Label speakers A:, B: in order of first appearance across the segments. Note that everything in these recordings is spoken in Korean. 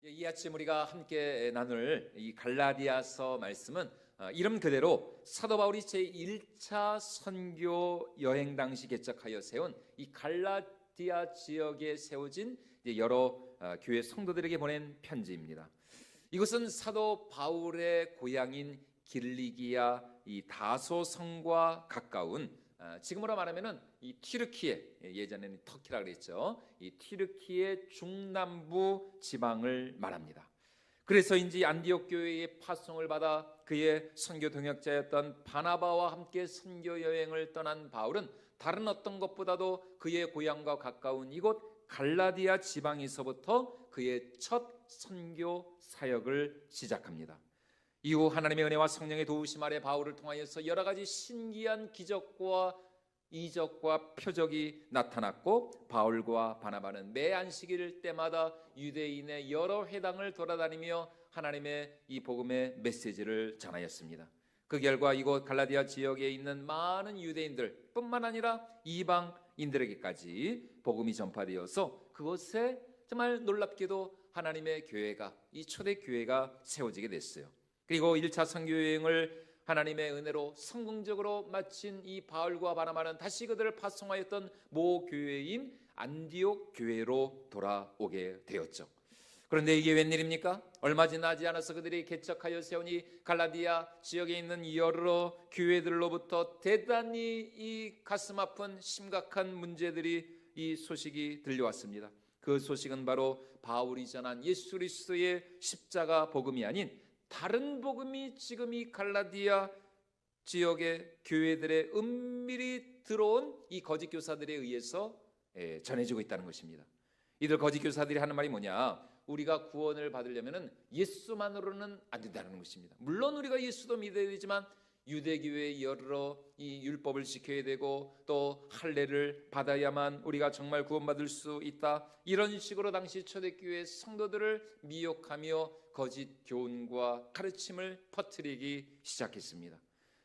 A: 이 아침 우리가 함께 나눌 이 갈라디아서 말씀은 이름 그대로 사도 바울이 제1차 선교 여행 당시 개척하여 세운 이 갈라디아 지역에 세워진 여러 교회 성도들에게 보낸 편지입니다. 이것은 사도 바울의 고향인 길리기아 이 다소성과 가까운 지금으로 말하면은 이 튀르키예, 예전에는 터키라 그랬죠. 이 튀르키예 중남부 지방을 말합니다. 그래서인지 안디옥 교회의 파송을 받아 그의 선교 동역자였던 바나바와 함께 선교 여행을 떠난 바울은 다른 어떤 것보다도 그의 고향과 가까운 이곳 갈라디아 지방에서부터 그의 첫 선교 사역을 시작합니다. 이후 하나님의 은혜와 성령의 도우심 아래 바울을 통하여서 여러 가지 신기한 기적과 이적과 표적이 나타났고, 바울과 바나바는 매 안식일 때마다 유대인의 여러 회당을 돌아다니며 하나님의 이 복음의 메시지를 전하였습니다. 그 결과 이곳 갈라디아 지역에 있는 많은 유대인들 뿐만 아니라 이방인들에게까지 복음이 전파되어서 그곳에 정말 놀랍게도 하나님의 교회가, 이 초대교회가 세워지게 됐어요. 그리고 1차 선교여행을 하나님의 은혜로 성공적으로 마친 이 바울과 바나바는 다시 그들을 파송하였던 모 교회인 안디옥 교회로 돌아오게 되었죠. 그런데 이게 웬일입니까? 얼마 지나지 않아서 그들이 개척하여 세운 이 갈라디아 지역에 있는 여러 교회들로부터 대단히 이 가슴 아픈 심각한 문제들이, 이 소식이 들려왔습니다. 그 소식은 바로 바울이 전한 예수 그리스도의 십자가 복음이 아닌 다른 복음이 지금 이 갈라디아 지역의 교회들의 은밀히 들어온 이 거짓 교사들에 의해서 전해지고 있다는 것입니다. 이들 거짓 교사들이 하는 말이 뭐냐? 우리가 구원을 받으려면 예수만으로는 안 된다는 것입니다. 물론 우리가 예수도 믿어야 되지만 유대교회의 여러 이 율법을 지켜야 되고 또 할례를 받아야만 우리가 정말 구원받을 수 있다. 이런 식으로 당시 초대교회 성도들을 미혹하며 거짓 교훈과 가르침을 퍼뜨리기 시작했습니다.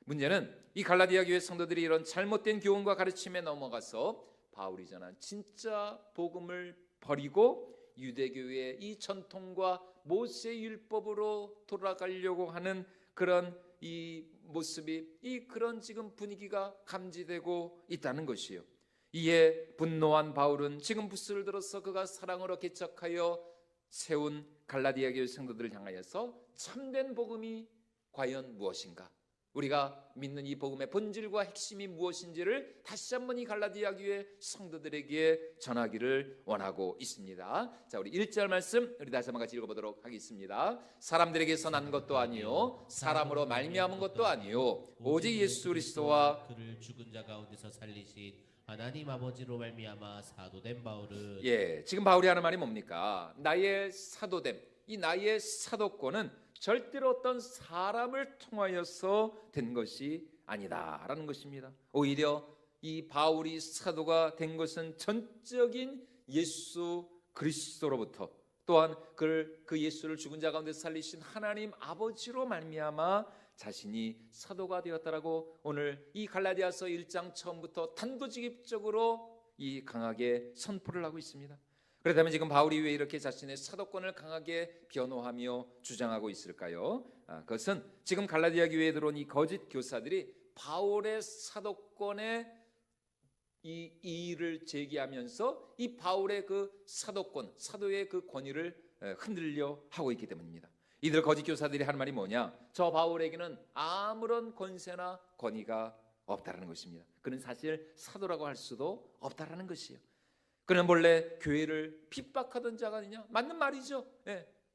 A: 문제는 이 갈라디아 교회 성도들이 이런 잘못된 교훈과 가르침에 넘어가서 바울이 전한 진짜 복음을 버리고 유대교회의 이 전통과 모세 율법으로 돌아가려고 하는 그런 이 모습이, 이 그런 지금 분위기가 감지되고 있다는 것이요. 이에 분노한 바울은 지금 부스를 들어서 그가 사랑으로 개척하여 세운 갈라디아 교회 성도들을 향하여서 참된 복음이 과연 무엇인가, 우리가 믿는 이 복음의 본질과 핵심이 무엇인지를 다시 한번 이 갈라디아 교회 성도들에게 전하기를 원하고 있습니다. 자, 우리 1절 말씀 우리 다시 한번 같이 읽어보도록 하겠습니다. 사람들에게서 난 것도 아니요 사람으로 말미암은 것도 아니요 오직 예수 그리스도와
B: 그를 죽은 자 가운데서 살리신 하나님 아버지로 말미암아 사도된 바울은,
A: 지금 바울이 하는 말이 뭡니까? 나의 사도됨, 이 나의 사도권은 절대로 어떤 사람을 통하여서 된 것이 아니다라는 것입니다. 오히려 이 바울이 사도가 된 것은 전적인 예수 그리스도로부터, 또한 그 예수를 죽은 자 가운데 살리신 하나님 아버지로 말미암아 자신이 사도가 되었다라고 오늘 이 갈라디아서 1장 처음부터 단도직입적으로 이 강하게 선포를 하고 있습니다. 그렇다면 지금 바울이 왜 이렇게 자신의 사도권을 강하게 변호하며 주장하고 있을까요? 그것은 지금 갈라디아 교회에 들어온 이 거짓 교사들이 바울의 사도권에 이 이의를 제기하면서 이 바울의 그 사도권, 사도의 그 권위를 흔들려 하고 있기 때문입니다. 이들 거짓 교사들이 하는 말이 뭐냐? 저 바울에게는 아무런 권세나 권위가 없다라는 것입니다. 그는 사실 사도라고 할 수도 없다라는 것이에요. 그는 본래 교회를 핍박하던 자가 아니냐? 맞는 말이죠.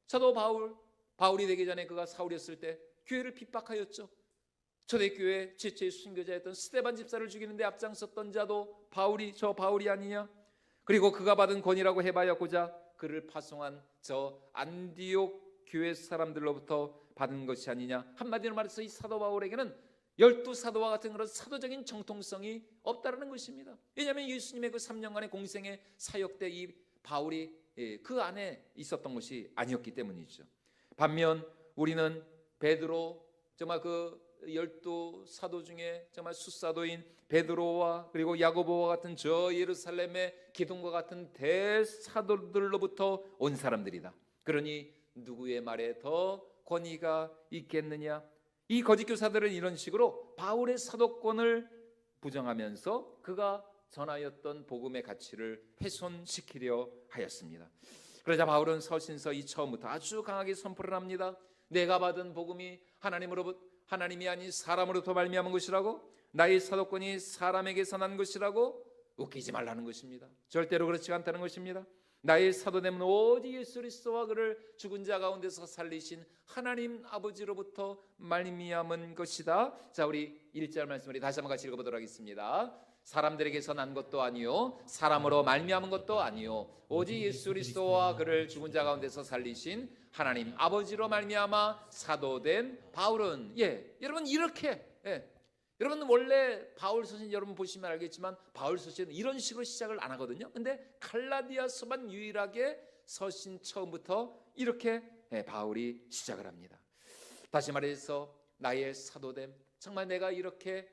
A: 사도 바울이 되기 전에 그가 사울이었을 때 교회를 핍박하였죠. 초대교회 최초의 순교자였던 스데반 집사를 죽이는데 앞장섰던 자도 저 바울이 아니냐? 그리고 그가 받은 권위라고 해봐야 고작 그를 파송한 저 안디옥 교회 사람들로부터 받은 것이 아니냐? 한마디로 말해서 이 사도 바울에게는 12사도와 같은 그런 사도적인 정통성이 없다라는 것입니다. 왜냐하면 예수님의 그 3년간의 공생의 사역 때 이 바울이 그 안에 있었던 것이 아니었기 때문이죠. 반면 우리는 베드로, 정말 그 12사도 중에 정말 숫사도인 베드로와 그리고 야고보와 같은 저 예루살렘의 기둥과 같은 대사도들로부터 온 사람들이다. 그러니 누구의 말에 더 권위가 있겠느냐? 이 거짓 교사들은 이런 식으로 바울의 사도권을 부정하면서 그가 전하였던 복음의 가치를 훼손시키려 하였습니다. 그러자 바울은 서신서 이 처음부터 아주 강하게 선포를 합니다. 내가 받은 복음이 하나님이 아닌 사람으로부터 말미암은 것이라고, 나의 사도권이 사람에게서 난 것이라고 웃기지 말라는 것입니다. 절대로 그렇지 않다는 것입니다. 나의 사도됨은 오직 예수 그리스도와 그를 죽은 자 가운데서 살리신 하나님 아버지로부터 말미암은 것이다. 자, 우리 1절 말씀을 다시 한번 같이 읽어보도록 하겠습니다. 사람들에게서 난 것도 아니요 사람으로 말미암은 것도 아니요 오직 예수 그리스도와 그를 죽은 자 가운데서 살리신 하나님 아버지로 말미암아 사도된 바울은, 여러분 이렇게, 여러분 원래 바울 서신 여러분 보시면 알겠지만 바울 서신은 이런 식으로 시작을 안 하거든요. 근데 갈라디아서만 유일하게 서신 처음부터 이렇게 바울이 시작을 합니다. 다시 말해서 나의 사도됨, 정말 내가 이렇게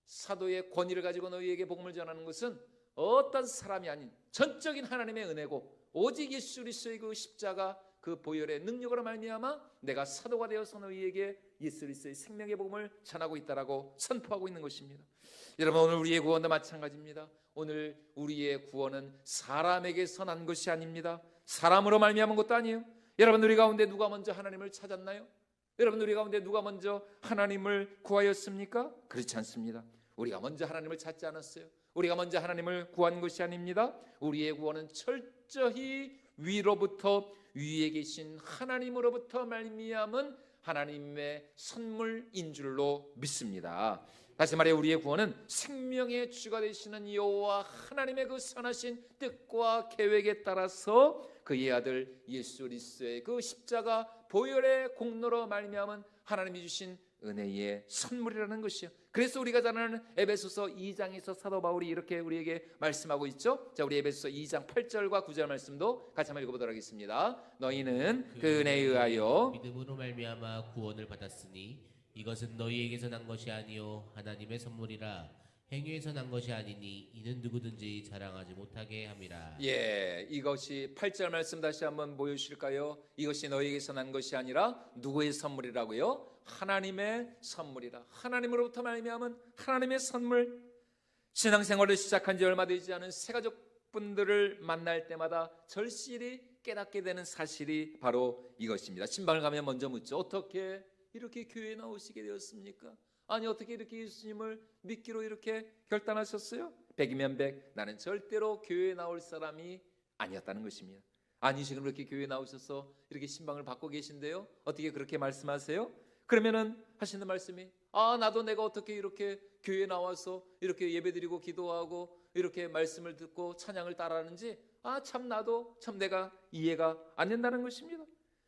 A: 사도의 권위를 가지고 너희에게 복음을 전하는 것은 어떤 사람이 아닌 전적인 하나님의 은혜고 오직 예수 그리스도의 그 십자가 그 보혈의 능력으로 말미암아 내가 사도가 되어서 너희에게 예수 그리스도의 생명의 복음을 전하고 있다라고 선포하고 있는 것입니다. 여러분 오늘 우리의 구원도 마찬가지입니다. 오늘 우리의 구원은 사람에게서 난 것이 아닙니다. 사람으로 말미암은 것도 아니에요. 여러분 우리 가운데 누가 먼저 하나님을 찾았나요? 여러분 우리 가운데 누가 먼저 하나님을 구하였습니까? 그렇지 않습니다. 우리가 먼저 하나님을 찾지 않았어요. 우리가 먼저 하나님을 구한 것이 아닙니다. 우리의 구원은 철저히 위로부터 위에 계신 하나님으로부터 말미암은 하나님의 선물인 줄로 믿습니다. 다시 말해 우리의 구원은 생명의 주가 되시는 여호와 하나님의 그 선하신 뜻과 계획에 따라서 그의 아들 예수 그리스도의 그 십자가 보혈의 공로로 말미암은 하나님이 주신 은혜의 선물이라는 것이요. 그래서 우리가 잘 아는 에베소서 2장에서 사도 바울이 이렇게 우리에게 말씀하고 있죠. 자, 우리 에베소서 2장 8절과 9절 말씀도 같이 한번 읽어보도록 하겠습니다. 너희는 그 은혜에 의하여
B: 믿음으로 말미암아 구원을 받았으니 이것은 너희에게서 난 것이 아니요 하나님의 선물이라. 행위에서 난 것이 아니니 이는 누구든지 자랑하지 못하게 함이라.
A: 이것이 8절 말씀 다시 한번 보여주실까요? 이것이 너희에게서 난 것이 아니라 누구의 선물이라고요? 하나님의 선물이라. 하나님으로부터 말미암은 하나님의 선물. 신앙생활을 시작한 지 얼마 되지 않은 새가족분들을 만날 때마다 절실히 깨닫게 되는 사실이 바로 이것입니다. 신방을 가면 먼저 묻죠. 어떻게 이렇게 교회에 나오시게 되었습니까? 아니 어떻게 이렇게 예수님을 믿기로 이렇게 결단하셨어요? 백이면 백, 나는 절대로 교회에 나올 사람이 아니었다는 것입니다. 아니 지금 이렇게 교회에 나오셔서 이렇게 신방을 받고 계신데요, 어떻게 그렇게 말씀하세요? 그러면은 하시는 말씀이, 나도 내가 어떻게 이렇게 교회에 나와서 이렇게 예배드리고 기도하고 이렇게 말씀을 듣고 찬양을 따라하는지 참 나도 참 내가 이해가 안 된다는 것입니다.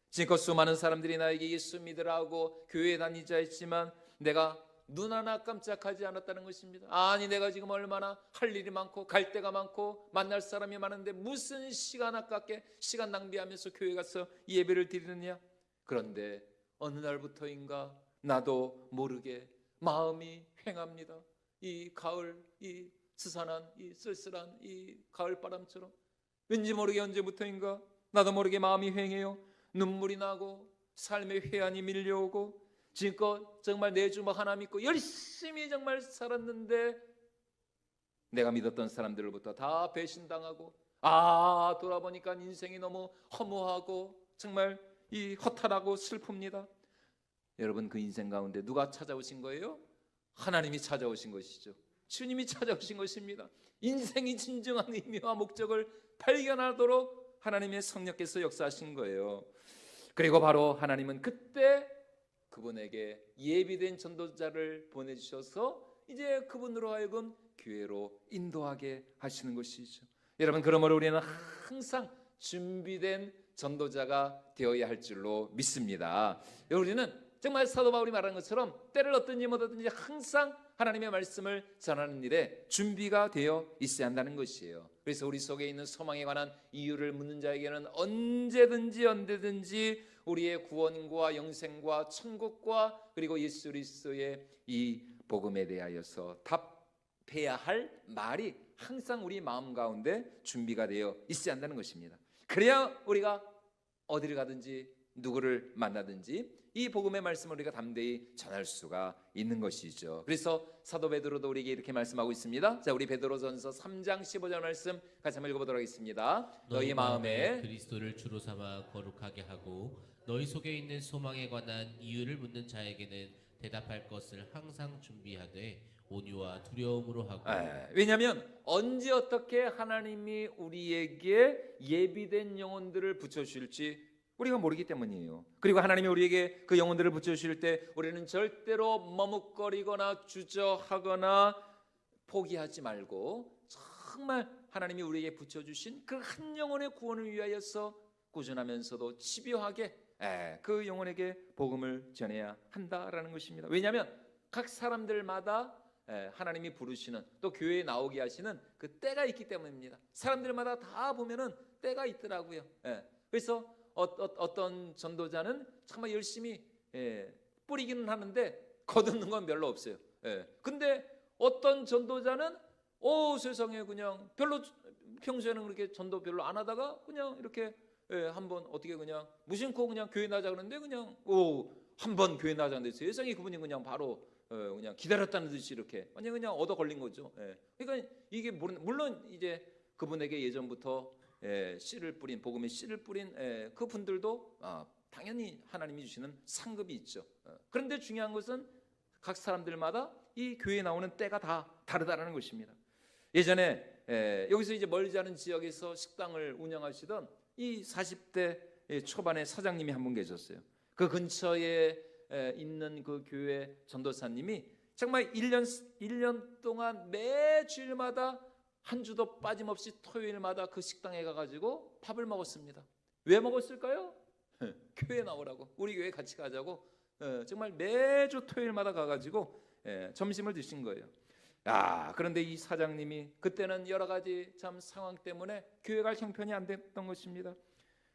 A: 지금껏 수많은 사람들이 나에게 예수 믿으라고 교회에 다니자 했지만 내가 눈 하나 깜짝하지 않았다는 것입니다. 아니 내가 지금 얼마나 할 일이 많고 갈 데가 많고 만날 사람이 많은데 무슨 시간 아깝게 시간 낭비하면서 교회 가서 예배를 드리느냐. 그런데 어느 날부터인가 나도 모르게 마음이 횡합니다. 이 가을, 이 스산한, 이 쓸쓸한 이 가을바람처럼 왠지 모르게 언제부터인가 나도 모르게 마음이 횡해요. 눈물이 나고 삶의 회한이 밀려오고 지금껏 정말 내 주먹 하나 믿고 열심히 정말 살았는데 내가 믿었던 사람들로부터 다 배신당하고 돌아보니까 인생이 너무 허무하고 정말 이 허탈하고 슬픕니다. 여러분 그 인생 가운데 누가 찾아오신 거예요? 하나님이 찾아오신 것이죠. 주님이 찾아오신 것입니다. 인생이 진정한 의미와 목적을 발견하도록 하나님의 성령께서 역사하신 거예요. 그리고 바로 하나님은 그때 그분에게 예비된 전도자를 보내주셔서 이제 그분으로 하여금 교회로 인도하게 하시는 것이죠. 여러분 그러므로 우리는 항상 준비된 전도자가 되어야 할 줄로 믿습니다. 우리는 정말 사도 바울이 말하는 것처럼 때를 얻든지 못 얻든지 항상 하나님의 말씀을 전하는 일에 준비가 되어 있어야 한다는 것이에요. 그래서 우리 속에 있는 소망에 관한 이유를 묻는 자에게는 언제든지 우리의 구원과 영생과 천국과 그리고 예수 그리스도의 이 복음에 대하여서 답해야 할 말이 항상 우리 마음 가운데 준비가 되어 있어야 한다는 것입니다. 그래야 우리가 어디를 가든지 누구를 만나든지 이 복음의 말씀을 우리가 담대히 전할 수가 있는 것이죠. 그래서 사도 베드로도 우리에게 이렇게 말씀하고 있습니다. 자, 우리 베드로전서 3장 15절 말씀 같이 한번 읽어보도록 하겠습니다. 너희 마음에
B: 그리스도를 주로 삼아 거룩하게 하고 너희 속에 있는 소망에 관한 이유를 묻는 자에게는 대답할 것을 항상 준비하되 온유와 두려움으로 하고.
A: 왜냐하면 언제 어떻게 하나님이 우리에게 예비된 영혼들을 붙여주실지 우리가 모르기 때문이에요. 그리고 하나님이 우리에게 그 영혼들을 붙여주실 때 우리는 절대로 머뭇거리거나 주저하거나 포기하지 말고 정말 하나님이 우리에게 붙여주신 그 한 영혼의 구원을 위하여서 꾸준하면서도 집요하게 그 영혼에게 복음을 전해야 한다라는 것입니다. 왜냐하면 각 사람들마다 하나님이 부르시는 또 교회에 나오게 하시는 그 때가 있기 때문입니다. 사람들마다 다 보면은 때가 있더라고요. 그래서 어떤 전도자는 정말 열심히 뿌리기는 하는데 거두는 건 별로 없어요. 근데 어떤 전도자는 세상에 그냥 별로 평소에는 그렇게 전도 별로 안 하다가 그냥 이렇게 한번 어떻게 그냥 무심코 그냥 교회 나자 그러는데 그냥 한번 교회 나자는데 세상에 그분이 그냥 바로 그냥 기다렸다는 듯이 이렇게 완전 그냥 얻어 걸린 거죠. 그러니까 이게 물론 이제 그분에게 예전부터 씨를 뿌린 복음의 씨를 뿌린 그 분들도 당연히 하나님이 주시는 상급이 있죠. 그런데 중요한 것은 각 사람들마다 이 교회에 나오는 때가 다 다르다라는 것입니다. 예전에 여기서 이제 멀지 않은 지역에서 식당을 운영하시던 이 40대 초반의 사장님이 한 분 계셨어요. 그 근처에 있는 그 교회 전도사님이 정말 1년 동안 매 주일마다 한 주도 빠짐없이 토요일마다 그 식당에 가가지고 밥을 먹었습니다. 왜 먹었을까요? 교회 나오라고, 우리 교회 같이 가자고 정말 매주 토요일마다 가가지고 점심을 드신 거예요. 그런데 이 사장님이 그때는 여러 가지 참 상황 때문에 교회 갈 형편이 안 됐던 것입니다.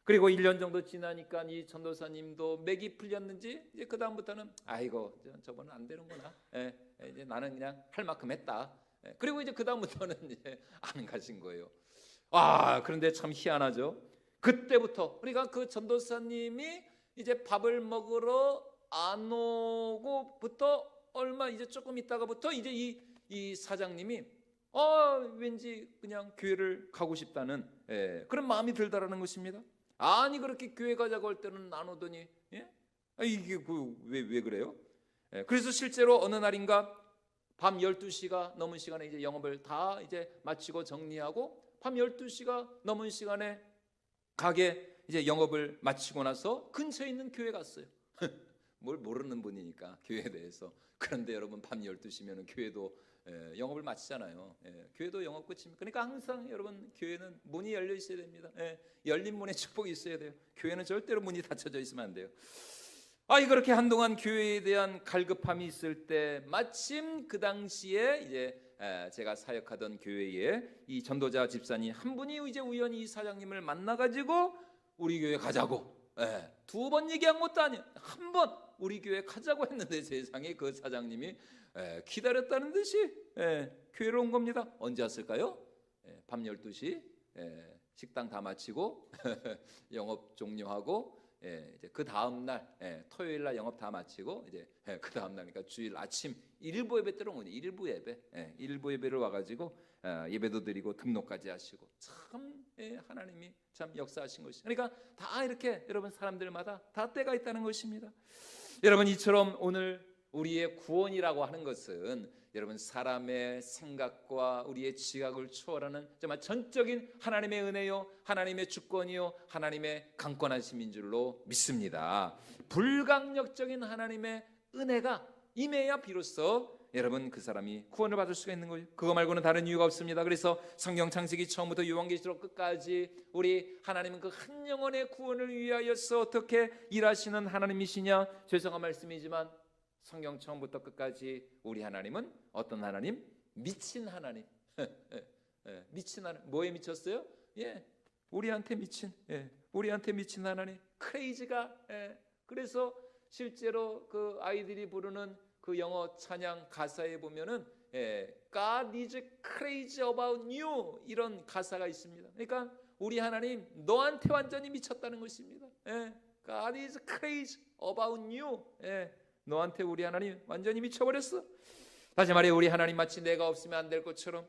A: 그리고 1년 정도 지나니까 이 전도사님도 맥이 풀렸는지 이제 그 다음부터는 아이고 저번은 안 되는구나. 이제 나는 그냥 할 만큼 했다. 그리고 이제 그 다음부터는 이제 안 가신 거예요. 그런데 참 희한하죠. 그때부터 그러니까 그 전도사님이 이제 밥을 먹으러 안 오고부터 얼마 이제 조금 있다가부터 이제 이 사장님이 왠지 그냥 교회를 가고 싶다는 그런 마음이 들다라는 것입니다. 아니 그렇게 교회 가자고 할 때는 안 오더니 이게 왜 그래요? 그래서 실제로 어느 날인가 밤 12시가 넘은 시간에 이제 영업을 다 이제 마치고 정리하고 밤 12시가 넘은 시간에 가게 이제 영업을 마치고 나서 근처에 있는 교회 갔어요. 뭘 모르는 분이니까 교회에 대해서. 그런데 여러분 밤 12시면 교회도 영업을 마치잖아요. 교회도 영업 끝입니다. 그러니까 항상 여러분 교회는 문이 열려 있어야 됩니다. 열린 문에 축복이 있어야 돼요. 교회는 절대로 문이 닫혀져 있으면 안 돼요. 그렇게 한동안 교회에 대한 갈급함이 있을 때 마침 그 당시에 이제 제가 사역하던 교회에 이 전도자 집사님 한 분이 이제 우연히 이 사장님을 만나가지고 우리 교회 가자고 2번 얘기한 것도 아니에요. 한 번 우리 교회 가자고 했는데 세상에 그 사장님이 기다렸다는 듯이 교회로 온 겁니다. 언제 왔을까요? 밤 12시 식당 다 마치고 영업 종료하고 이제 그 다음 날 토요일 날 영업 다 마치고 이제 그 다음 날 그러니까 주일 아침 일부 예배 때로 오니 일부 예배를 와가지고 예배도 드리고 등록까지 하시고 참 하나님이 참 역사하신 것이. 그러니까 다 이렇게 여러분 사람들마다 다 때가 있다는 것입니다. 여러분 이처럼 오늘 우리의 구원이라고 하는 것은 여러분 사람의 생각과 우리의 지각을 초월하는 정말 전적인 하나님의 은혜요, 하나님의 주권이요, 하나님의 강권하심인 줄로 믿습니다. 불강력적인 하나님의 은혜가 임해야 비로소 여러분 그 사람이 구원을 받을 수가 있는 거예요. 그거 말고는 다른 이유가 없습니다. 그래서 성경 창세기 처음부터 요한계시록 끝까지 우리 하나님은 그 한 영혼의 구원을 위하여서 어떻게 일하시는 하나님이시냐. 죄송한 말씀이지만 성경 처음부터 끝까지 우리 하나님은 어떤 하나님? 미친 하나님. 미친 하나님. 뭐에 미쳤어요? 우리한테 미친. 우리한테 미친 하나님. 크레이지가. 그래서 실제로 그 아이들이 부르는 그 영어 찬양 가사에 보면은 God is crazy about you 이런 가사가 있습니다. 그러니까 우리 하나님 너한테 완전히 미쳤다는 것입니다. 예. God is crazy about you. 예. 너한테 우리 하나님 완전히 미쳐버렸어. 다시 말해 우리 하나님 마치 내가 없으면 안 될 것처럼,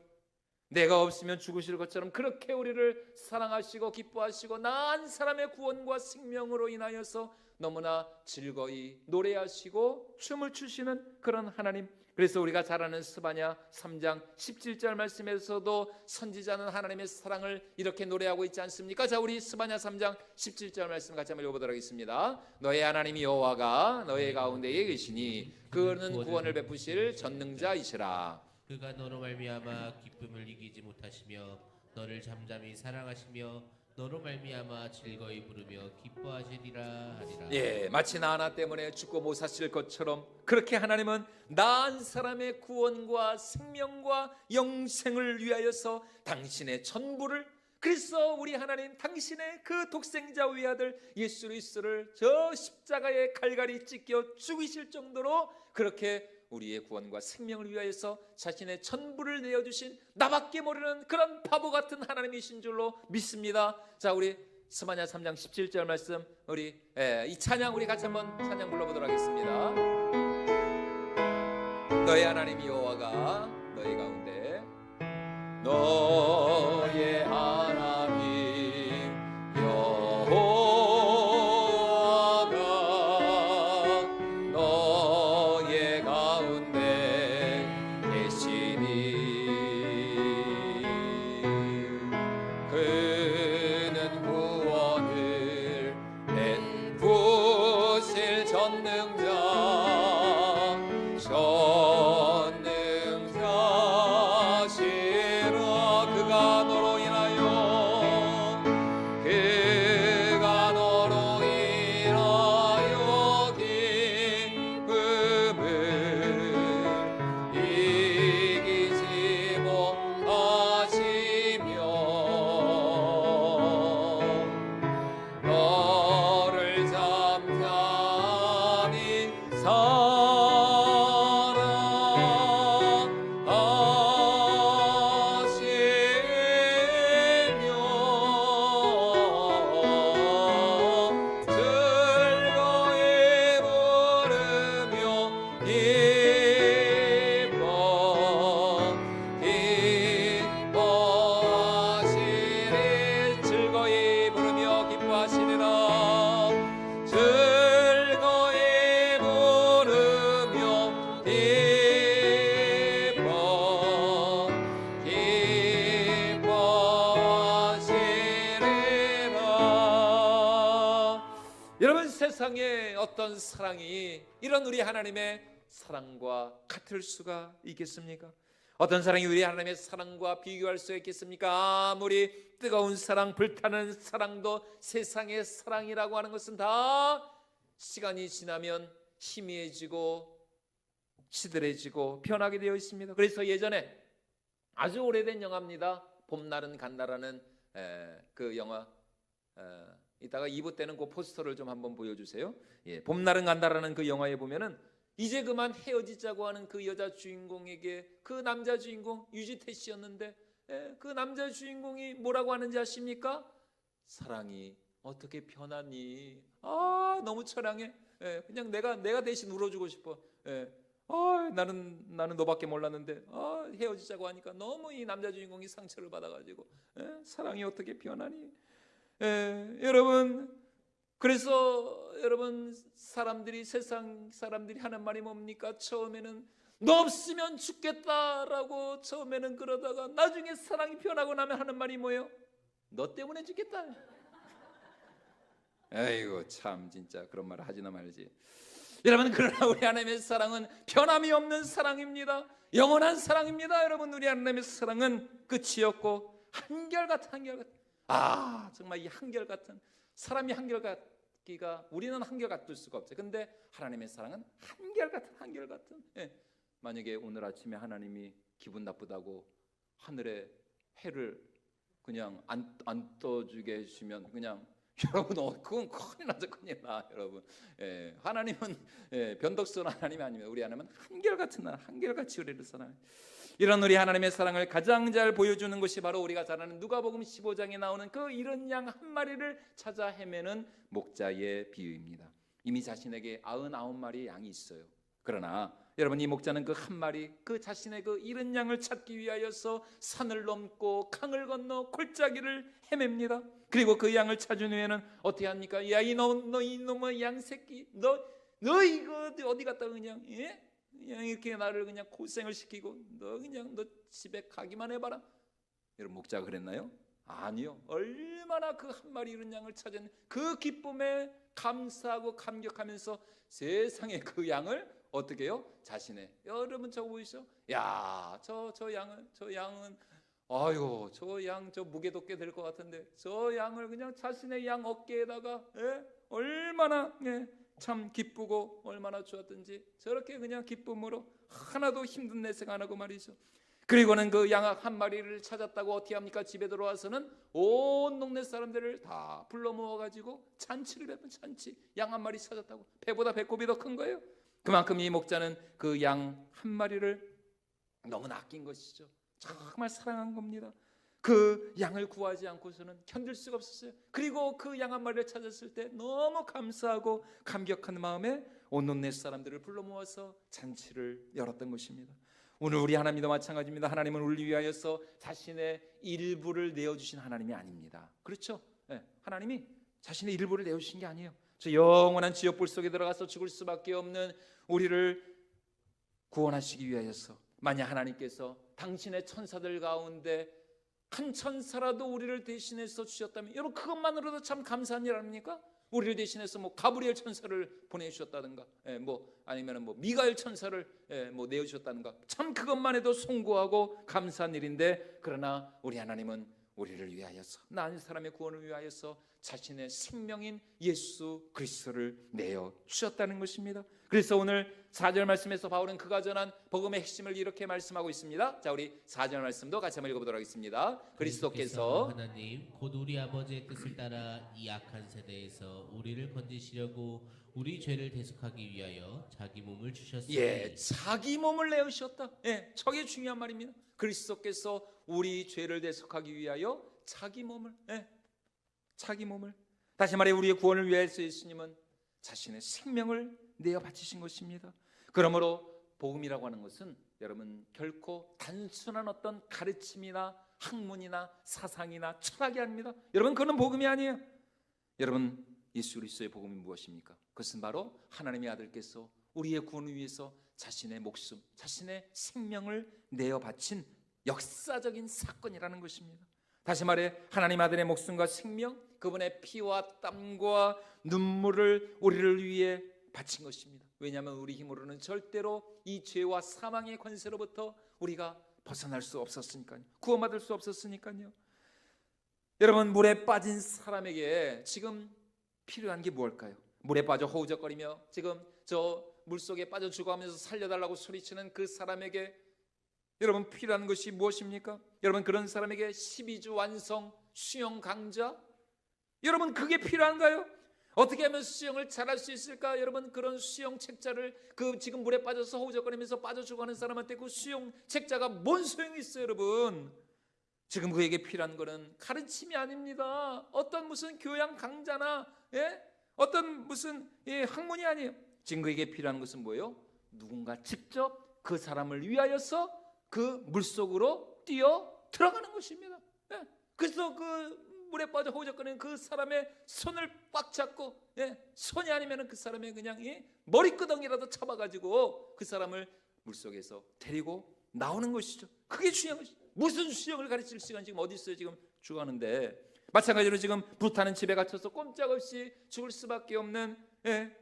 A: 내가 없으면 죽으실 것처럼 그렇게 우리를 사랑하시고 기뻐하시고 나한 사람의 구원과 생명으로 인하여서 너무나 즐거이 노래하시고 춤을 추시는 그런 하나님. 그래서 우리가 잘 아는 스바냐 3장 17절 말씀에서도 선지자는 하나님의 사랑을 이렇게 노래하고 있지 않습니까? 자, 우리 스바냐 3장 17절 말씀 같이 한번 읽어보도록 하겠습니다. 너의 하나님 여호와가 너의 가운데에 계시니 그는 구원을 베푸실 전능자이시라.
B: 그가 너로 말미암아 기쁨을 이기지 못하시며 너를 잠잠히 사랑하시며 너로 말미암아 즐거이 부르며 기뻐하시리라 하리라.
A: 예, 마치 나 하나 때문에 죽고 못 사실 것처럼 그렇게 하나님은 나 한 사람의 구원과 생명과 영생을 위하여서 당신의 전부를, 그래서 우리 하나님 당신의 그 독생자 외아들 예수 그리스도를 저 십자가에 갈갈이 찢겨 죽이실 정도로 그렇게 우리의 구원과 생명을 위하여서 자신의 전부를 내어주신 나밖에 모르는 그런 바보 같은 하나님이신 줄로 믿습니다. 자, 우리 스바냐 3장 17절 말씀 우리 이 찬양 우리 같이 한번 찬양 불러보도록 하겠습니다. 너의 하나님 여호와가 너희 가운데, 너의 하나님 여호와가 너의 가운데 계시니 그는 구원을 베푸실 전능자시라. 그가 너로 인하여 기쁨을 이기지 못하시며 너를 잠잠히 즐거이 부르며 기뻐하시리라. 즐거이 부르며 기뻐하시리라. 여러분, 세상에 어떤 사랑이 이런 우리 하나님의 사랑과 같을 수가 있겠습니까? 어떤 사랑이 우리 하나님의 사랑과 비교할 수 있겠습니까? 아무리 뜨거운 사랑, 불타는 사랑도 세상의 사랑이라고 하는 것은 다 시간이 지나면 희미해지고 시들해지고 변하게 되어 있습니다. 그래서 예전에 아주 오래된 영화입니다. 봄날은 간다라는 그 영화, 이따가 2부 때는 그 포스터를 좀 한번 보여주세요. 예, 봄날은 간다라는 그 영화에 보면은 이제 그만 헤어지자고 하는 그 여자 주인공에게 그 남자 주인공 유지태 씨였는데, 그 남자 주인공이 뭐라고 하는지 아십니까? 사랑이 어떻게 변하니? 아, 너무 처량해. 그냥 내가 대신 울어주고 싶어. 나는 너밖에 몰랐는데 헤어지자고 하니까 너무 이 남자 주인공이 상처를 받아가지고 사랑이 어떻게 변하니? 여러분, 그래서 여러분, 세상 사람들이 하는 말이 뭡니까? 처음에는 너 없으면 죽겠다라고 처음에는 그러다가 나중에 사랑이 변하고 나면 하는 말이 뭐예요? 너 때문에 죽겠다. 아이고 참, 진짜 그런 말 하지나 말지. 여러분, 그러나 우리 하나님의 사랑은 변함이 없는 사랑입니다. 영원한 사랑입니다. 여러분, 우리 하나님의 사랑은 끝이 없고 한결같은 정말 이 한결같은, 사람이 한결같기가, 우리는 한결같을 수가 없어요. 근데 하나님의 사랑은 한결같은. 만약에 오늘 아침에 하나님이 기분 나쁘다고 하늘에 해를 그냥 안 떠주게 해주시면 그냥 여러분, 그건 큰일 나죠, 큰일 나, 여러분. 하나님은 변덕스러운 하나님이 아니면 우리 하나님은 한결같은 하나님, 한결같이 우리를 사랑해요. 이런 우리 하나님의 사랑을 가장 잘 보여주는 것이 바로 우리가 잘 아는 누가복음 15장에 나오는 그 잃은 양 한 마리를 찾아 헤매는 목자의 비유입니다. 이미 자신에게 99마리의 양이 있어요. 그러나 여러분, 이 목자는 그 한 마리, 그 자신의 그 잃은 양을 찾기 위하여서 산을 넘고 강을 건너 골짜기를 헤맵니다. 그리고 그 양을 찾은 후에는 어떻게 합니까? 야, 너 이놈의 양새끼, 너 이거 어디 갔다 그냥 그냥 이렇게 나를 그냥 고생을 시키고 너 집에 가기만 해봐라. 여러분, 목자가 그랬나요? 아니요. 얼마나 그 한 마리 잃은 양을 찾은 그 기쁨에 감사하고 감격하면서 세상에 그 양을 어떻게 해요? 자신의, 여러분 저거 보이시죠? 야, 저 양은 아유, 저 양 저 무게도 꽤 될 것 같은데 저 양을 그냥 자신의 양 어깨에다가 얼마나 참 기쁘고 얼마나 좋았든지 저렇게 그냥 기쁨으로 하나도 힘든 내색 안 하고 말이죠. 그리고는 그 양 한 마리를 찾았다고 어떻게 합니까? 집에 들어와서는 온 동네 사람들을 다 불러 모아가지고 잔치를 베푼 잔치. 양 한 마리 찾았다고. 배보다 배꼽이 더 큰 거예요. 그만큼 이 목자는 그 양 한 마리를 너무나 아낀 것이죠. 정말 사랑한 겁니다. 그 양을 구하지 않고서는 견딜 수가 없었어요. 그리고 그 양 한 마리를 찾았을 때 너무 감사하고 감격한 마음에 온 동네 사람들을 불러 모아서 잔치를 열었던 것입니다. 오늘 우리 하나님도 마찬가지입니다. 하나님은 우리 위하여서 자신의 일부를 내어주신 하나님이 아닙니다. 그렇죠? 하나님이 자신의 일부를 내어주신 게 아니에요. 저 영원한 지옥불 속에 들어가서 죽을 수밖에 없는 우리를 구원하시기 위하여서, 만약 하나님께서 당신의 천사들 가운데 한 천사라도 우리를 대신해서 주셨다면, 여러분 그것만으로도 참 감사한 일 아닙니까? 우리를 대신해서 가브리엘 천사를 보내주셨다든가, 아니면 미가엘 천사를 내어주셨다든가, 참 그것만 해도 송구하고 감사한 일인데, 그러나 우리 하나님은 우리를 위하여서, 난 사람의 구원을 위하여서 자신의 생명인 예수 그리스도를 내어 주셨다는 것입니다. 그래서 오늘 4절 말씀에서 바울은 그가 전한 복음의 핵심을 이렇게 말씀하고 있습니다. 자, 우리 4절 말씀도 같이 한번 읽어보도록 하겠습니다. 그리스도께서
B: 하나님 곧 우리 아버지의 뜻을 따라 이 악한 세대에서 우리를 건지시려고 우리 죄를 대속하기 위하여 자기 몸을 주셨으니,
A: 자기 몸을 내어주셨다. 저게 중요한 말입니다. 그리스도께서 우리 죄를 대속하기 위하여 자기 몸을, 다시 말해 우리의 구원을 위해서 예수님은 자신의 생명을 내어 바치신 것입니다. 그러므로 복음이라고 하는 것은 여러분 결코 단순한 어떤 가르침이나 학문이나 사상이나 철학이 아닙니다. 여러분 그건 복음이 아니에요. 여러분 예수 그리스도의 복음이 무엇입니까? 그것은 바로 하나님의 아들께서 우리의 구원을 위해서 자신의 목숨, 자신의 생명을 내어 바친 역사적인 사건이라는 것입니다. 다시 말해 하나님 아들의 목숨과 생명, 그분의 피와 땀과 눈물을 우리를 위해 바친 것입니다. 왜냐하면 우리 힘으로는 절대로 이 죄와 사망의 권세로부터 우리가 벗어날 수 없었으니까요. 구원받을 수 없었으니까요. 여러분 물에 빠진 사람에게 지금 필요한 게 무엇일까요? 물에 빠져 허우적거리며 지금 저 물속에 빠져 죽어가면서 살려달라고 소리치는 그 사람에게 여러분 필요한 것이 무엇입니까? 여러분 그런 사람에게 12주 완성 수영 강좌, 여러분 그게 필요한가요? 어떻게 하면 수영을 잘할 수 있을까? 여러분 그런 수영 책자를 지금 물에 빠져서 허우적거리면서 빠져 죽어가는 사람한테 그 수영 책자가 뭔 소용이 있어요? 여러분 지금 그에게 필요한 거는 가르침이 아닙니다. 어떤 무슨 교양 강좌나 어떤 무슨 학문이 아니에요. 지금 그에게 필요한 것은 뭐예요? 누군가 직접 그 사람을 위하여서 그 물속으로 뛰어 들어가는 것입니다. 그래서 그 물에 빠져 허우적거리는 그 사람의 손을 꽉 잡고, 손이 아니면 그 사람의 그냥 머리끄덩이라도 잡아가지고 그 사람을 물속에서 데리고 나오는 것이죠. 그게 중요한 것이죠. 무슨 수영을 가르칠 시간 지금 어디 있어요? 지금 죽어가는데. 마찬가지로 지금 불타는 집에 갇혀서 꼼짝없이 죽을 수밖에 없는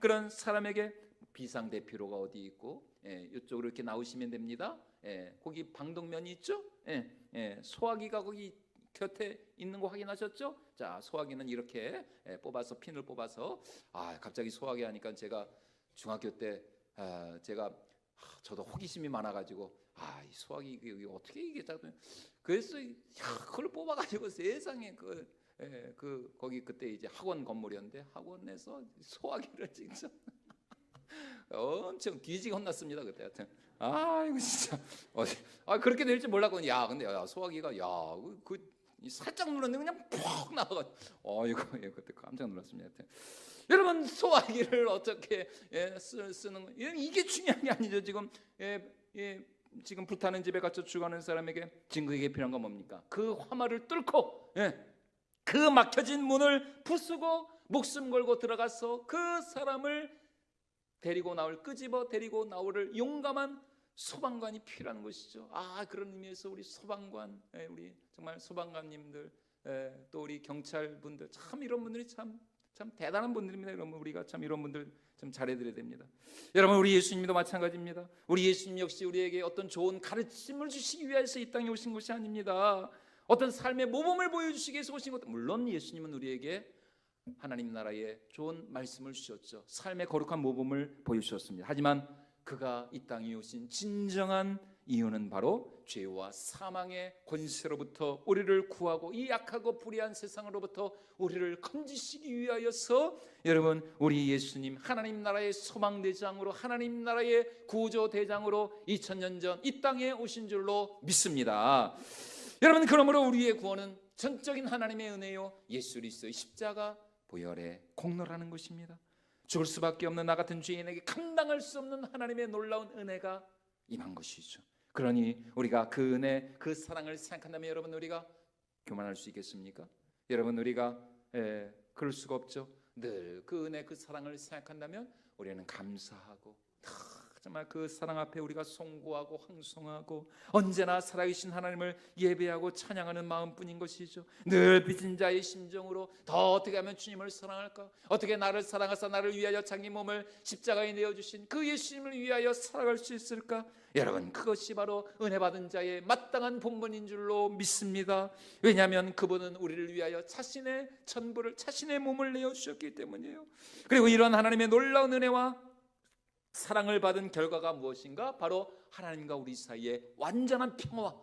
A: 그런 사람에게 비상대피로가 어디 있고, 이쪽으로 이렇게 나오시면 됩니다. 거기 방독면이 있죠? 소화기가 거기 곁에 있는 거 확인하셨죠? 자, 소화기는 이렇게 뽑아서 핀을 뽑아서, 갑자기 소화기 하니까 제가 중학교 때 저도 호기심이 많아가지고 이 소화기 이게 어떻게 이게 그래서 그걸 뽑아가지고 세상에 거기 그때 이제 학원 건물이었는데 학원에서 소화기를 직접 엄청 뒤지게 혼났습니다 그때. 하여튼 이거 진짜 그렇게 될 줄 몰랐거든요. 야 근데 소화기가 살짝 눌렀는데 그냥 푹 나와가지고 이거 그때 깜짝 놀랐습니다. 하여튼 여러분 소화기를 어떻게 쓰는 거 이게 중요한 게 아니죠. 지금 불타는 집에 갇혀 죽어가는 사람에게 증거에게 필요한 건 뭡니까? 그 화마를 뚫고 그 막혀진 문을 부수고 목숨 걸고 들어가서 그 사람을 끄집어 데리고 나오를 용감한 소방관이 필요한 것이죠. 그런 의미에서 우리 소방관, 우리 정말 소방관님들, 또 우리 경찰분들 참 이런 분들이 참 대단한 분들입니다. 여러분 우리가 참 이런 분들 좀 잘해드려야 됩니다. 여러분 우리 예수님도 마찬가지입니다. 우리 예수님 역시 우리에게 어떤 좋은 가르침을 주시기 위해서 이 땅에 오신 것이 아닙니다. 어떤 삶의 모범을 보여주시기 위해서 오신 것. 물론 예수님은 우리에게 하나님 나라의 좋은 말씀을 주셨죠. 삶의 거룩한 모범을 보여주셨습니다. 하지만 그가 이 땅에 오신 진정한 이유는 바로 죄와 사망의 권세로부터 우리를 구하고 이 약하고 불의한 세상으로부터 우리를 건지시기 위하여서 여러분 우리 예수님 하나님 나라의 소망대장으로 하나님 나라의 구조대장으로 2000년 전 이 땅에 오신 줄로 믿습니다. 여러분 그러므로 우리의 구원은 전적인 하나님의 은혜요 예수 그리스도의 십자가 보혈의 공로라는 것입니다. 죽을 수밖에 없는 나 같은 죄인에게 감당할 수 없는 하나님의 놀라운 은혜가 임한 것이죠. 그러니 우리가 그 은혜, 그 사랑을 생각한다면 여러분 우리가 교만할 수 있겠습니까? 여러분 우리가 그럴 수가 없죠. 늘 그 은혜, 그 사랑을 생각한다면 우리는 감사하고 정말 그 사랑 앞에 우리가 송구하고 황송하고 언제나 살아계신 하나님을 예배하고 찬양하는 마음뿐인 것이죠. 늘 빚진 자의 심정으로 더 어떻게 하면 주님을 사랑할까? 어떻게 나를 사랑하사 나를 위하여 자기 몸을 십자가에 내어주신 그 예수님을 위하여 살아갈 수 있을까? 여러분 그것이 바로 은혜 받은 자의 마땅한 본분인 줄로 믿습니다. 왜냐하면 그분은 우리를 위하여 자신의 전부를 자신의 몸을 내어주셨기 때문이에요. 그리고 이런 하나님의 놀라운 은혜와 사랑을 받은 결과가 무엇인가? 바로 하나님과 우리 사이에 완전한 평화와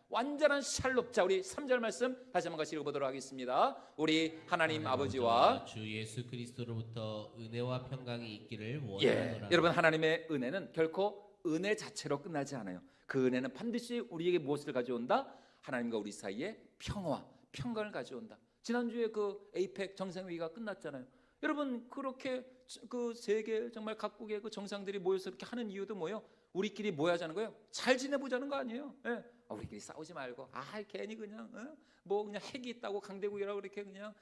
A: 완전한 샬롬. 자 우리 3절 말씀 다시 한번 같이 읽어보도록 하겠습니다. 우리 하나님 아버지와
B: 주 예수 그리스도로부터 은혜와 평강이 있기를 원하노라.
A: 여러분 하나님의 은혜는 결코 은혜 자체로 끝나지 않아요. 그 은혜는 반드시 우리에게 무엇을 가져온다? 하나님과 우리 사이에 평화와 평강을 가져온다. 지난주에 그 에이펙 정상회의가 끝났잖아요. 여러분 그렇게 그 세계 정말 각국의 그 정상들이 모여서 이렇게 하는 이유도 뭐예요? 우리끼리 모여자는 거예요. 잘 지내보자는 거 아니에요. 우리끼리 싸우지 말고 괜히 그냥 뭐 그냥 핵이 있다고 강대국이라고 그렇게 그냥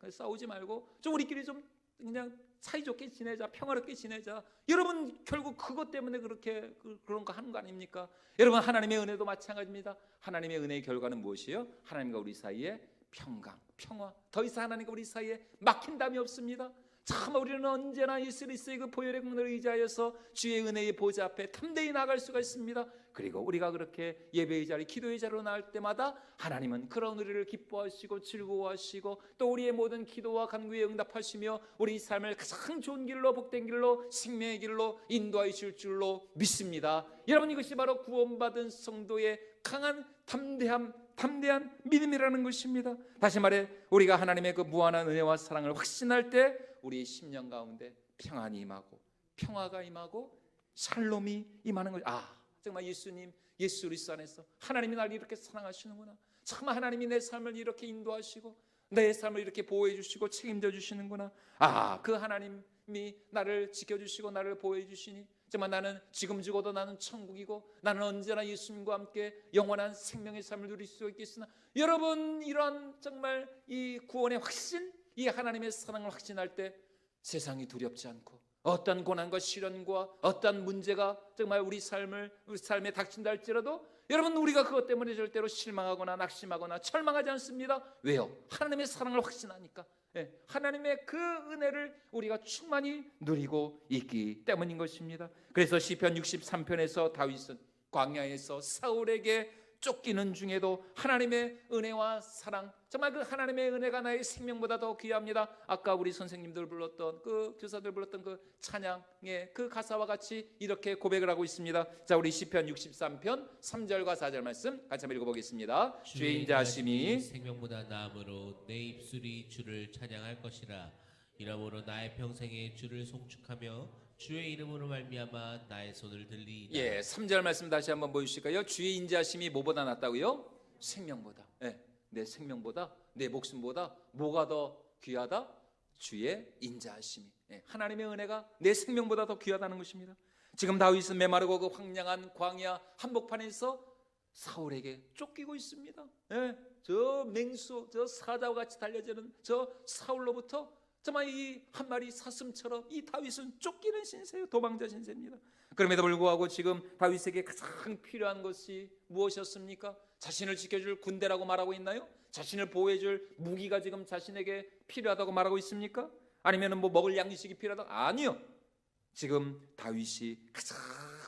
A: 싸우지 말고 좀 우리끼리 좀 그냥 사이좋게 지내자, 평화롭게 지내자. 여러분 결국 그것 때문에 그렇게 그런 거 하는 거 아닙니까? 여러분 하나님의 은혜도 마찬가지입니다. 하나님의 은혜의 결과는 무엇이에요? 하나님과 우리 사이에 평강, 평화. 더 이상 하나님과 우리 사이에 막힌 담이 없습니다. 참 우리는 언제나 예수 그리스도의 그 보혈의 공로를 의지하여서 주의 은혜의 보좌 앞에 담대히 나갈 수가 있습니다. 그리고 우리가 그렇게 예배의 자리, 기도의 자리로 나올 때마다 하나님은 그런 우리를 기뻐하시고 즐거워하시고 또 우리의 모든 기도와 간구에 응답하시며 우리 삶을 가장 좋은 길로, 복된 길로, 생명의 길로 인도하여 주실 줄로 믿습니다. 여러분 이것이 바로 구원받은 성도의 강한 담대한 믿음이라는 것입니다. 다시 말해 우리가 하나님의 그 무한한 은혜와 사랑을 확신할 때 우리의 심령 가운데 평안이 임하고 평화가 임하고 샬롬이 임하는 것. 정말 예수님, 예수 그리스도 안에서 하나님이 나를 이렇게 사랑하시는구나. 참 하나님이 내 삶을 이렇게 인도하시고 내 삶을 이렇게 보호해 주시고 책임져 주시는구나. 그 하나님이 나를 지켜주시고 나를 보호해 주시니 정말 나는 지금 죽어도 나는 천국이고 나는 언제나 예수님과 함께 영원한 생명의 삶을 누릴 수 있겠으나 여러분 이런 정말 이 구원의 확신, 이 하나님의 사랑을 확신할 때 세상이 두렵지 않고 어떤 고난과 시련과 어떤 문제가 정말 우리 삶에 닥친다 할지라도 여러분 우리가 그것 때문에 절대로 실망하거나 낙심하거나 절망하지 않습니다. 왜요? 하나님의 사랑을 확신하니까. 하나님의 그 은혜를 우리가 충만히 누리고 있기 때문인 것입니다. 그래서 시편 63편에서 다윗은 광야에서 사울에게 쫓기는 중에도 하나님의 은혜와 사랑, 정말 그 하나님의 은혜가 나의 생명보다 더 귀합니다. 아까 우리 선생님들 불렀던 그 교사들 불렀던 그 찬양의 그 가사와 같이 이렇게 고백을 하고 있습니다. 자, 우리 시편 63편 3절과 4절 말씀 같이 한번 읽어보겠습니다. 주의 인자하심이
B: 생명보다 나음으로 내 입술이 주를 찬양할 것이라. 이러므로 나의 평생에 주를 송축하며 주의 이름으로 말미암아 나의 손을 들리이다.
A: 예, 3절 말씀 다시 한번 보여주실까요? 주의 인자하심이 뭐보다 낫다고요? 생명보다. 예, 내 생명보다, 내 목숨보다 뭐가 더 귀하다? 주의 인자하심이. 예, 하나님의 은혜가 내 생명보다 더 귀하다는 것입니다. 지금 다윗은 메마르고 그 황량한 광야 한복판에서 사울에게 쫓기고 있습니다. 예, 저 맹수, 저 사자와 같이 달려지는 저 사울로부터 정말 이 한 마리 사슴처럼 이 다윗은 쫓기는 신세예요. 도망자 신세입니다. 그럼에도 불구하고 지금 다윗에게 가장 필요한 것이 무엇이었습니까? 자신을 지켜줄 군대라고 말하고 있나요? 자신을 보호해줄 무기가 지금 자신에게 필요하다고 말하고 있습니까? 아니면 뭐 먹을 양식이 필요하다? 아니요. 지금 다윗이 가장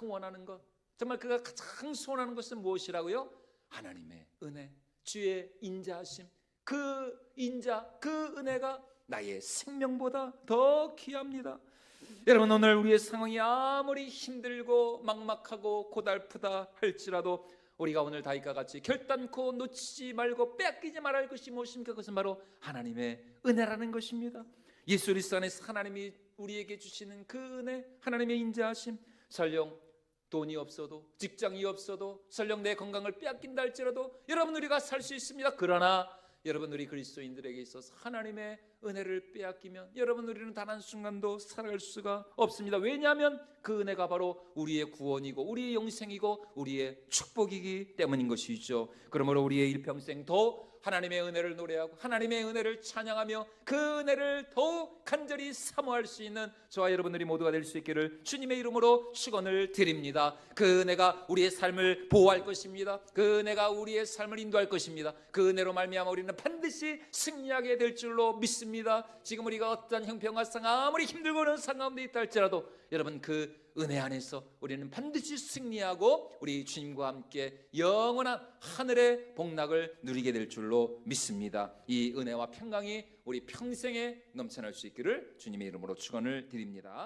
A: 원하는 것, 정말 그가 가장 소원하는 것은 무엇이라고요? 하나님의 은혜, 주의 인자하심, 그 인자, 그 은혜가 나의 생명보다 더 귀합니다. 여러분, 오늘 우리의 상황이 아무리 힘들고 막막하고 고달프다 할지라도 우리가 오늘 다윗과 같이 결단코 놓치지 말고 빼앗기지 말아야 할 것이 무엇입니까? 그것은 바로 하나님의 은혜라는 것입니다. 예수 그리스도 안에서 하나님이 우리에게 주시는 그 은혜, 하나님의 인자하심, 설령 돈이 없어도, 직장이 없어도, 설령 내 건강을 빼앗긴다 할지라도 여러분 우리가 살 수 있습니다. 그러나 여러분 우리 그리스도인들에게 있어서 하나님의 은혜를 빼앗기면 여러분 우리는 단 한순간도 살아갈 수가 없습니다. 왜냐하면 그 은혜가 바로 우리의 구원이고 우리의 영생이고 우리의 축복이기 때문인 것이죠. 그러므로 우리의 일평생 더 하나님의 은혜를 노래하고 하나님의 은혜를 찬양하며 그 은혜를 더욱 간절히 사모할 수 있는 저와 여러분들이 모두가 될 수 있기를 주님의 이름으로 축원을 드립니다. 그 은혜가 우리의 삶을 보호할 것입니다. 그 은혜가 우리의 삶을 인도할 것입니다. 그 은혜로 말미암아 우리는 반드시 승리하게 될 줄로 믿습니다. 지금 우리가 어떤 형편과 아무리 힘들고 어려운 상황 가운데 있다 할지라도 여러분 그 은혜 안에서 우리는 반드시 승리하고 우리 주님과 함께 영원한 하늘의 복락을 누리게 될 줄로 믿습니다. 이 은혜와 평강이 우리 평생에 넘쳐날 수 있기를 주님의 이름으로 축원을 드립니다.